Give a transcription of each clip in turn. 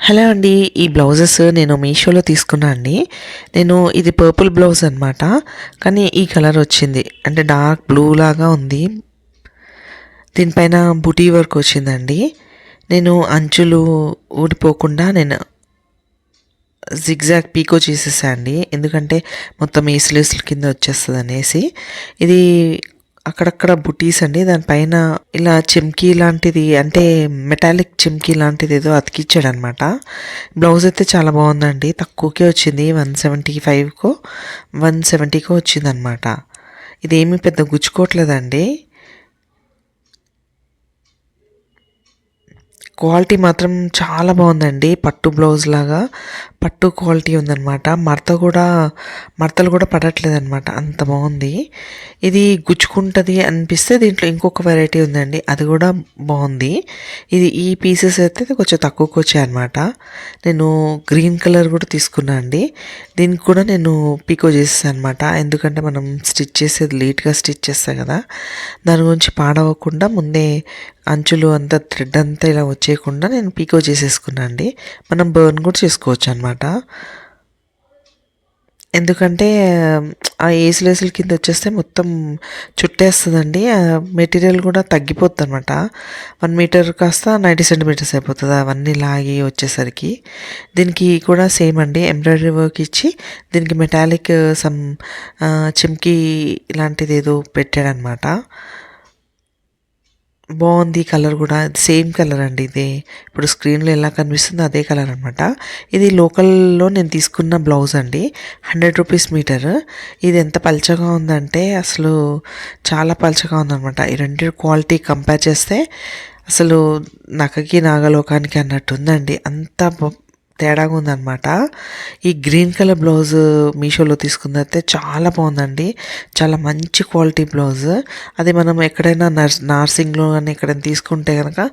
Hello అండి. ఈ blouses నేను మీషోలో తీసుకున్నా అండి. ఇది పర్పుల్ బ్లౌజ్ అనమాట. కానీ ఈ కలర్ వచ్చింది. అంటే డార్క్ బ్లూ లాగా ఉంది. దీనిపైన బుటీ వర్క్ వచ్చిందండి. అంచులు ఊడిపోకుండా జిగ్జాగ్ పీకో చేసేసా అండి. ఎందుకంటే మొత్తం ఏసులేసుల కింద వచ్చేస్తుంది అనేసి. ఇది అక్కడక్కడ బుటీస్ అండి. దానిపైన ఇలా చెమ్కీ లాంటిది, అంటే మెటాలిక్ చెమ్కీ లాంటిది ఏదో అతికిచ్చాడు అనమాట. బ్లౌజ్ అయితే చాలా బాగుందండి. తక్కువకే వచ్చింది. 175కో 170కో వచ్చింది అనమాట. ఇదేమీ పెద్ద గుచ్చుకోవట్లేదండి. క్వాలిటీ మాత్రం చాలా బాగుందండి. పట్టు బ్లౌజ్ లాగా పట్టు క్వాలిటీ ఉందన్నమాట. మడతలు కూడా పడట్లేదు అనమాట. అంత బాగుంది. ఇది గుచ్చుకుంటుంది అనిపిస్తే దీంట్లో ఇంకొక వెరైటీ ఉందండి, అది కూడా బాగుంది. ఈ పీసెస్ అయితే కొంచెం తక్కువకి వచ్చాయన్నమాట. నేను గ్రీన్ కలర్ కూడా తీసుకున్నా అండి. దీనికి కూడా నేను పీకో చేసేసాను అనమాట. ఎందుకంటే మనం స్టిచ్ చేసేది లేట్గా స్టిచ్ చేస్తాం కదా, దాని గురించి పాడవకుండా ముందే అంచులు అంతా థ్రెడ్ అంతా ఇలా వచ్చేయకుండా నేను పీకో చేసేసుకున్నా అండి. మనం బర్న్ కూడా చేసుకోవచ్చు అనమాట. ఎందుకంటే ఆ ఏసులేసుల కింద వచ్చేస్తే మొత్తం చుట్టేస్తుందండి. మెటీరియల్ కూడా తగ్గిపోతుంది అనమాట. 1 మీటర్ కాస్త 90 సెంటీమీటర్స్ అయిపోతుంది అవన్నీ లాగి వచ్చేసరికి. దీనికి కూడా సేమ్ అండి, ఎంబ్రాయిడరీ వర్క్ ఇచ్చి దీనికి మెటాలిక్ సమ్ చిమ్కీ లాంటిది ఏదో పెట్టాడనమాట. బాగుంది. కలర్ కూడా సేమ్ కలర్ అండి. ఇప్పుడు స్క్రీన్లో ఎలా కనిపిస్తుందో అదే కలర్ అనమాట. ఇది లోకల్లో నేను తీసుకున్న బ్లౌజ్ అండి. 100 రూపీస్ మీటర్. ఇది ఎంత పల్చగా ఉందంటే అసలు చాలా పల్చగా ఉందన్నమాట. ఈ రెండు క్వాలిటీ కంపేర్ చేస్తే అసలు నక్కకి నాగలోకానికి అన్నట్టు ఉందండి. అంత తేడాగా ఉందన్నమాట. ఈ గ్రీన్ కలర్ బ్లౌజ్ మీషోలో తీసుకుందైతే చాలా బాగుందండి. చాలా మంచి క్వాలిటీ బ్లౌజ్. అది మనం ఎక్కడైనా నర్సింగ్లో కానీ ఎక్కడైనా తీసుకుంటే కనుక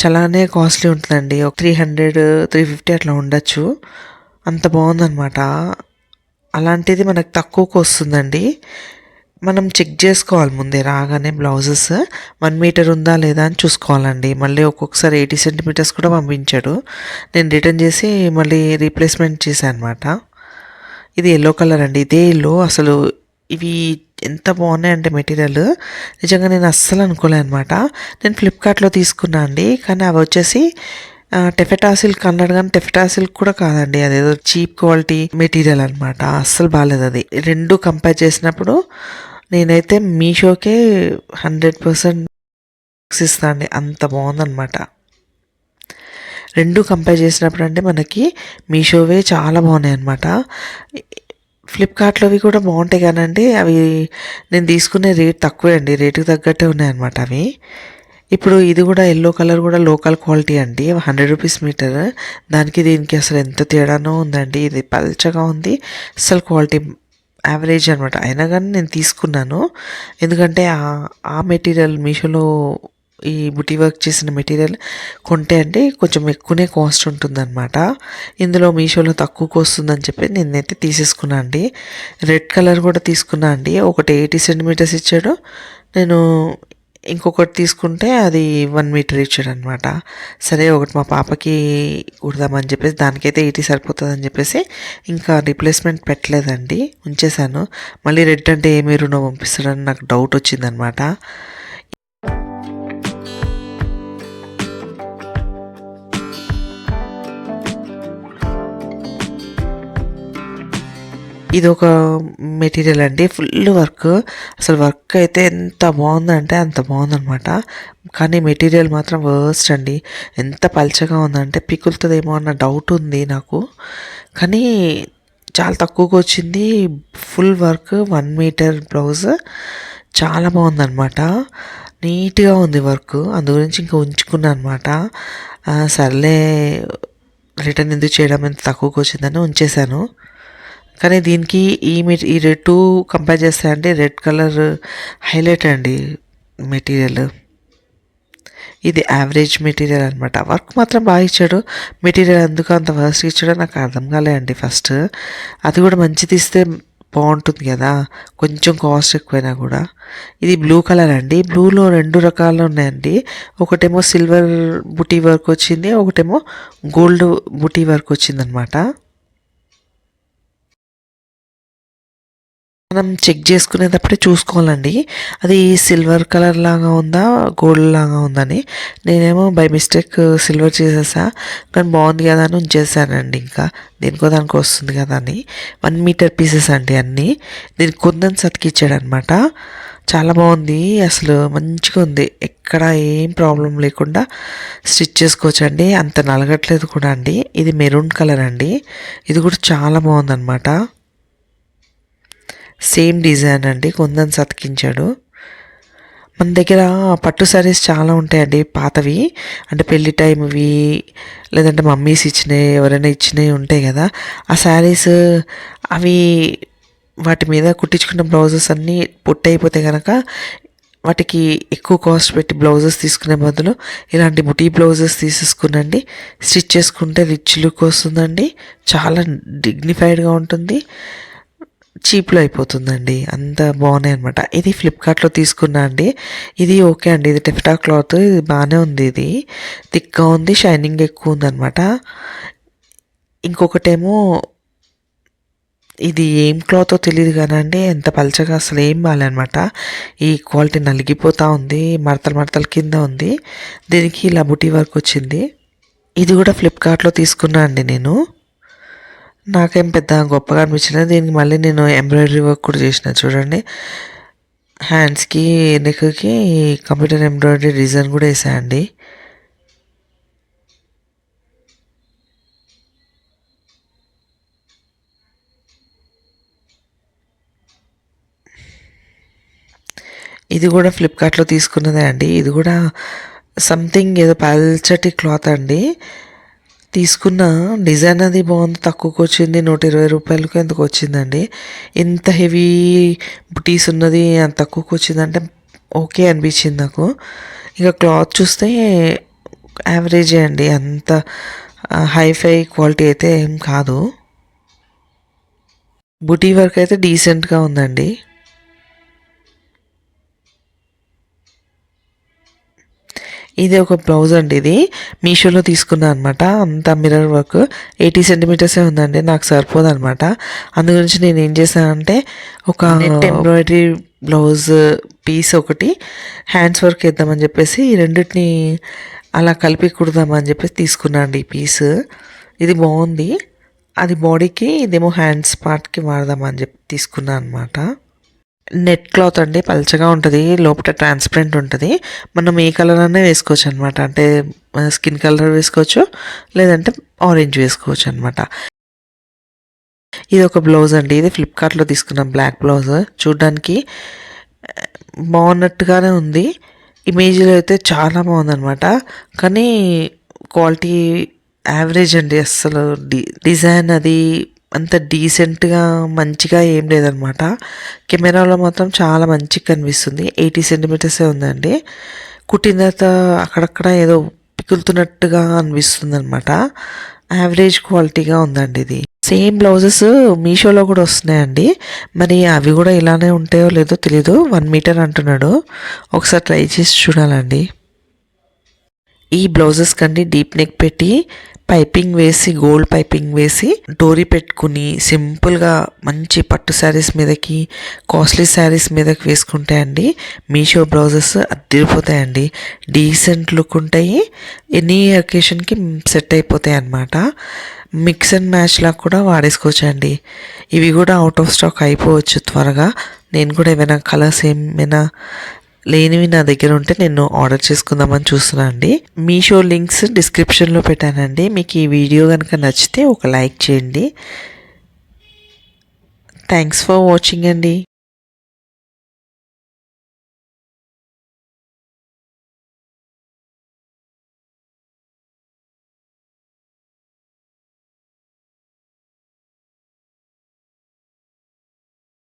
చాలానే కాస్ట్లీ ఉంటుందండి. ఒక 300-350 అట్లా ఉండొచ్చు. అంత బాగుందన్నమాట. అలాంటిది మనకు తక్కువకు వస్తుందండి. మనం చెక్ చేసుకోవాలి ముందే రాగానే బ్లౌజెస్ 1 మీటర్ ఉందా లేదా అని చూసుకోవాలండి. మళ్ళీ ఒక్కొక్కసారి 80 సెంటీమీటర్స్ కూడా పంపించాడు. నేను రిటర్న్ చేసి మళ్ళీ రీప్లేస్మెంట్ చేశాను అనమాట. ఇది ఎల్లో కలర్ అండి. ఇదే ఎల్లో. అసలు ఇవి ఎంత బాగున్నాయంటే మెటీరియల్ నిజంగా నేను అస్సలు అనుకోలే అనమాట. నేను ఫ్లిప్కార్ట్లో తీసుకున్నా అండి. కానీ అవి వచ్చేసి టెఫెటా సిల్క్ అన్నాడు, కానీ టెఫెటా సిల్క్ కూడా కాదండి. అదేదో చీప్ క్వాలిటీ మెటీరియల్ అనమాట. అస్సలు బాగాలేదు అది. రెండు కంపేర్ చేసినప్పుడు నేనైతే మీషోకే 100% ఇస్తాను అండి. అంత బాగుందన్నమాట. రెండు కంపేర్ చేసినప్పుడు అంటే మనకి మీషోవే చాలా బాగున్నాయి అన్నమాట. ఫ్లిప్కార్ట్లోవి కూడా బాగుంటాయి కానండి, అవి నేను తీసుకునే రేట్ తక్కువే అండి. రేటుకి తగ్గట్టే ఉన్నాయన్నమాట అవి. ఇప్పుడు ఇది కూడా ఎల్లో కలర్ కూడా లోకల్ క్వాలిటీ అండి. 100 రూపీస్ మీటర్. దానికి దీనికి అసలు ఎంత తేడానో ఉందండి. ఇది పల్చగా ఉంది, అసలు క్వాలిటీ యావరేజ్ అనమాట. అయినా కానీ నేను తీసుకున్నాను. ఎందుకంటే ఆ మెటీరియల్ మీషోలో ఈ బుటీ వర్క్ చేసిన మెటీరియల్ కొంటే అంటే కొంచెం ఎక్కువనే కాస్ట్ ఉంటుందన్నమాట. ఇందులో మీషోలో తక్కువకు వస్తుందని చెప్పి నేనైతే తీసేసుకున్నా అండి. రెడ్ కలర్ కూడా తీసుకున్నా అండి. ఒకటి 80 సెంటీమీటర్స్ ఇచ్చాడు. నేను ఇంకొకటి తీసుకుంటే అది 1 మీటర్ ఇచ్చాడు అనమాట. సరే ఒకటి మా పాపకి కుడదామని చెప్పేసి, దానికైతే 80 సరిపోతుందని చెప్పేసి ఇంకా రీప్లేస్మెంట్ పెట్టలేదండి, ఉంచేశాను. మళ్ళీ రెడ్ అంటే ఏ మెరూనో పంపిస్తాడని నాకు డౌట్ వచ్చిందనమాట. ఇది ఒక మెటీరియల్ అండి, ఫుల్ వర్క్. అసలు వర్క్ అయితే ఎంత బాగుందంటే అంత బాగుందనమాట. కానీ మెటీరియల్ మాత్రం వర్స్ట్ అండి. ఎంత పల్చగా ఉందంటే పికులుతుందేమో అన్న డౌట్ ఉంది నాకు. కానీ చాలా తక్కువగా వచ్చింది. ఫుల్ వర్క్ 1 మీటర్ బ్లౌజ్ చాలా బాగుందనమాట. నీట్గా ఉంది వర్క్. అందు గురించి ఇంకా ఉంచుకున్నాను అనమాట. సర్లే రిటర్న్ ఎందుకు చేయడం, ఎంత తక్కువగా వచ్చిందని ఉంచేశాను. కానీ దీనికి ఈ టూ కంపేర్ చేస్తాయంటే రెడ్ కలర్ హైలైట్ అండి మెటీరియల్. ఇది యావరేజ్ మెటీరియల్ అనమాట. వర్క్ మాత్రం బాగా ఇచ్చాడు. మెటీరియల్ ఎందుకు అంత వర్స్ట్ ఇచ్చాడో నాకు అర్థం కాలే అండి ఫస్ట్. అది కూడా మంచిది ఇస్తే బాగుంటుంది కదా, కొంచెం కాస్ట్ ఎక్కువైనా కూడా. ఇది బ్లూ కలర్ అండి. బ్లూలో 2 రకాలు ఉన్నాయండి. ఒకటేమో సిల్వర్ బుటీ వర్క్ వచ్చింది, ఒకటేమో గోల్డ్ బుటీ వర్క్ వచ్చిందనమాట. మనం చెక్ చేసుకునేటప్పుడే చూసుకోవాలండి, అది సిల్వర్ కలర్ లాగా ఉందా గోల్డ్ లాగా ఉందని. నేనేమో బై మిస్టేక్ సిల్వర్ చేసేసా, కానీ బాగుంది కదా అని ఉంచేసానండి. ఇంకా దేనికో దానికి వస్తుంది కదా అని. 1 మీటర్ పీసెస్ అండి అన్నీ. దీనికి కుందన్ సతికిచ్చాడు అనమాట. చాలా బాగుంది, అసలు మంచిగా ఉంది. ఎక్కడ ఏం ప్రాబ్లం లేకుండా స్టిచ్ చేసుకోవచ్చండి. అంత నలగట్లేదు కూడా అండి. ఇది మెరూన్ కలర్ అండి. ఇది కూడా చాలా బాగుందన్నమాట. సేమ్ డిజైన్ అండి, కుందన్స్ అతికించాడు. మన దగ్గర పట్టు శారీస్ చాలా ఉంటాయండి పాతవి, అంటే పెళ్లి టైంవి, లేదంటే మమ్మీస్ ఇచ్చినవి, ఎవరైనా ఇచ్చినవి ఉంటాయి కదా. ఆ శారీస్ అవి వాటి మీద కుట్టించుకున్న బ్లౌజెస్ అన్నీ పొట్టయిపోతాయి కనుక వాటికి ఎక్కువ కాస్ట్ పెట్టి బ్లౌజెస్ తీసుకునే బదులు ఇలాంటి బుటీ బ్లౌజెస్ తీసేసుకునండి. స్టిచ్ చేసుకుంటే రిచ్ లుక్ వస్తుందండి, చాలా డిగ్నిఫైడ్గా ఉంటుంది, చీప్లో అయిపోతుందండి. అంత బాగున్నాయి అనమాట. ఇది ఫ్లిప్కార్ట్లో తీసుకున్నా అండి. ఇది ఓకే అండి, ఇది టెఫ్టా క్లాత్, ఇది బాగానే ఉంది. ఇది థిక్గా ఉంది, షైనింగ్ ఎక్కువ ఉందన్నమాట. ఇంకొకటేమో ఇది ఏం క్లాతో తెలియదు కానండి, ఎంత పలచగా అసలు ఏం బాగాలేనమాట. ఈ క్వాలిటీ నలిగిపోతూ ఉంది, మడతలు మడతల కింద ఉంది. దీనికి ఇలా బుటీ వర్క్ వచ్చింది. ఇది కూడా ఫ్లిప్కార్ట్లో తీసుకున్నా అండి నేను. నాకేం పెద్ద గొప్పగా అనిపించలేదు. దీనికి మళ్ళీ నేను ఎంబ్రాయిడరీ వర్క్ కూడా చేసిన చూడండి. హ్యాండ్స్కి, నెక్కి కంప్యూటర్ ఎంబ్రాయిడరీ డిజైన్ కూడా వేసాయండి. ఇది కూడా ఫ్లిప్కార్ట్లో తీసుకున్నదే అండి. ఇది కూడా సంథింగ్ ఏదో పల్చటి క్లాత్ అండి. తీసుకున్న డిజైన్ అది బాగుంది, తక్కువకి వచ్చింది. 120 రూపాయలకు ఎందుకు వచ్చిందండి. ఇంత హెవీ బుటీస్ ఉన్నది అంత తక్కువకి వచ్చిందంటే ఓకే అనిపించింది నాకు. ఇక క్లాత్ చూస్తే యావరేజే అండి, అంత హైఫై క్వాలిటీ అయితే ఏం కాదు. బుటీ వర్క్ అయితే డీసెంట్గా ఉందండి. ఇది ఒక బ్లౌజ్ అండి. ఇది మీషోలో తీసుకున్నాను అనమాట. అంత మిర్రర్ వర్క్ 80 సెంటీమీటర్సే ఉందండి, నాకు సరిపోదు అనమాట. అందుగురించి నేను ఏం చేశానంటే ఒక నెట్ ఎంబ్రాయిడరీ బ్లౌజ్ పీస్ ఒకటి హ్యాండ్స్ వర్క్ వేద్దామని చెప్పేసి ఈ రెండింటిని అలా కలిపి కుడదామని చెప్పేసి తీసుకున్నాను అండి ఈ పీస్. ఇది బాగుంది. అది బాడీకి, ఇదేమో హ్యాండ్స్ పార్ట్కి వాడదామని చెప్పి తీసుకున్నాను అనమాట. నెట్ క్లాత్ అండి, పలచగా ఉంటుంది, లోపల ట్రాన్స్పరెంట్ ఉంటుంది. మనం ఏ కలర్ అనే వేసుకోవచ్చు అనమాట. అంటే స్కిన్ కలర్ వేసుకోవచ్చు, లేదంటే ఆరెంజ్ వేసుకోవచ్చు అనమాట. ఇది ఒక బ్లౌజ్ అండి. ఇది ఫ్లిప్కార్ట్లో తీసుకున్నాం, బ్లాక్ బ్లౌజ్. చూడ్డానికి బాగున్నట్టుగానే ఉంది, ఇమేజ్లో అయితే చాలా బాగుందన్నమాట. కానీ క్వాలిటీ యావరేజ్ అండి. అస్సలు డిజైన్ అది అంత డీసెంట్గా మంచిగా ఏం లేదనమాట. కెమెరాలో మాత్రం చాలా మంచిగా కనిపిస్తుంది. 80 సెంటీమీటర్సే ఉందండి. కుట్టిన తర్వాత అక్కడక్కడ ఏదో పిగులుతున్నట్టుగా అనిపిస్తుంది అనమాట. యావరేజ్ క్వాలిటీగా ఉందండి ఇది. సేమ్ బ్లౌజెస్ మీషోలో కూడా వస్తున్నాయండి. మరి అవి కూడా ఇలానే ఉంటాయో లేదో తెలీదు. 1 మీటర్ అంటున్నాడు, ఒకసారి ట్రై చేసి చూడాలండి. ఈ బ్లౌజెస్ కండి డీప్ నెక్ పెట్టి పైపింగ్ వేసి, గోల్డ్ పైపింగ్ వేసి డోరీ పెట్టుకుని సింపుల్గా మంచి పట్టు శారీస్ మీదకి, కాస్ట్లీ శారీస్ మీదకి వేసుకుంటే అండి మీషో బ్లౌజెస్ అదిరిపోతాయండి. డీసెంట్ లుక్ ఉంటాయి, ఎనీ అకేషన్కి సెట్ అయిపోతాయి అన్నమాట. మిక్స్ అండ్ మ్యాచ్ లాగా కూడా వాడేసుకోవచ్చండి. ఇవి కూడా అవుట్ ఆఫ్ స్టాక్ అయిపోవచ్చు త్వరగా. నేను కూడా ఏమైనా కలర్స్ ఏమైనా లేనివి నా దగ్గర ఉంటే నేను ఆర్డర్ చేసుకుందామని చూస్తున్నాను అండి. మీషో లింక్స్ డిస్క్రిప్షన్లో పెట్టానండి. మీకు ఈ వీడియో కనుక నచ్చితే ఒక లైక్ చేయండి. థ్యాంక్స్ ఫర్ వాచింగ్ అండి.